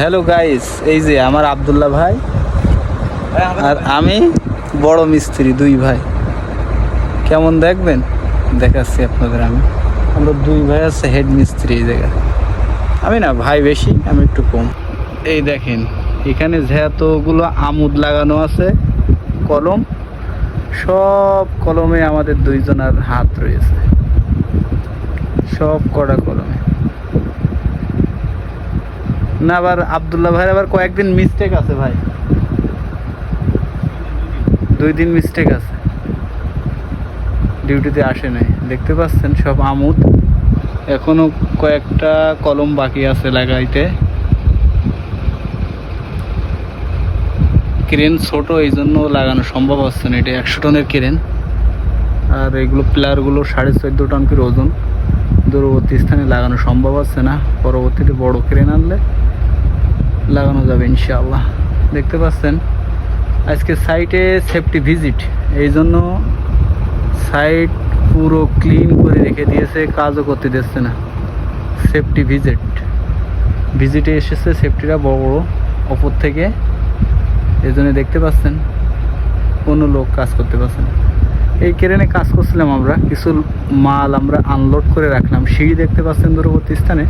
Hello guys, এই যে আমার আব্দুল্লাহ ভাই আর আমি বড় মিস্ত্রি, দুই ভাই। কেমন দেখবেন দেখাচ্ছি আপনাদের। আমরা দুই ভাই আছে হেড মিস্ত্রি এই জায়গায়। আমি না ভাই বেশি, আমি একটু কম। এই দেখেন এখানে যেহেতুগুলো আমুদ লাগানো আছে, কলম, সব কলমে আমাদের দুইজনের হাত রয়েছে, সব কড়া কলমে। না আবার আব্দুল্লাহ ভাই আবার কয়েকদিন মিস্টেক আছে ভাই, 2 দিন মিস্টেক আছে, ডিউটিতে আসে নাই। দেখতে পাচ্ছেন সব আমুদ, এখনো কয়েকটা কলম বাকি আছে লাগাইতে। ক্রেন ছোট, এই জন্য লাগানো সম্ভব হচ্ছে না। এটা 100 টনের ক্রেন, আর এগুলো প্লারগুলো 14.5 টন করে ওজন। দূরবর্তী স্থানে লাগানো সম্ভব হচ্ছে না, পরবর্তীতে বড় ক্রেন আনলে লাগানো যাবে ইনশাআল্লাহ। দেখতে পাচ্ছেন আজকে সাইটে সেফটি ভিজিট, এই জন্য সাইট পুরো ক্লিন করে রেখে দিয়েছে, কাজও করতে দিচ্ছে না। সেফটি ভিজিটে এসেছে সেফটিরা বড় বড় ওপর থেকে, এই জন্য দেখতে পাচ্ছেন কোনো লোক কাজ করতে পারছে না। এই ক্রেনে কাজ করছিলাম আমরা, কিছু মাল আমরা আনলোড করে রাখলাম। সিঁড়ি দেখতে পাচ্ছেন দূরবর্তী স্থানে,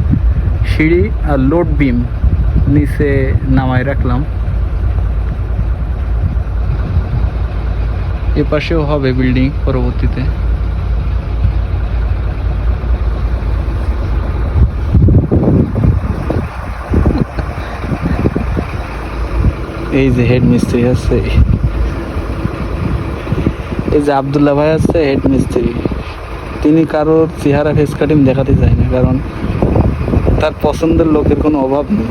সিঁড়ি আর লোড বিম নিচে নামায় রাখলাম। এ পাশেও হবে বিল্ডিং পরবর্তীতে। এই যে হেড মিস্ত্রি আছে, এই যে আব্দুল্লাহ ভাই আছে হেড মিস্ত্রি। তিনি কারোর চেহারা ফেস কাটিং দেখাতে চায় না, কারণ তার পছন্দের লোকের কোনো অভাব নেই,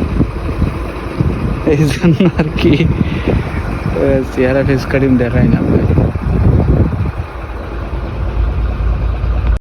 এই জন্য আর কি চেহারা ফেস কাটিং দেখায় না ভাই।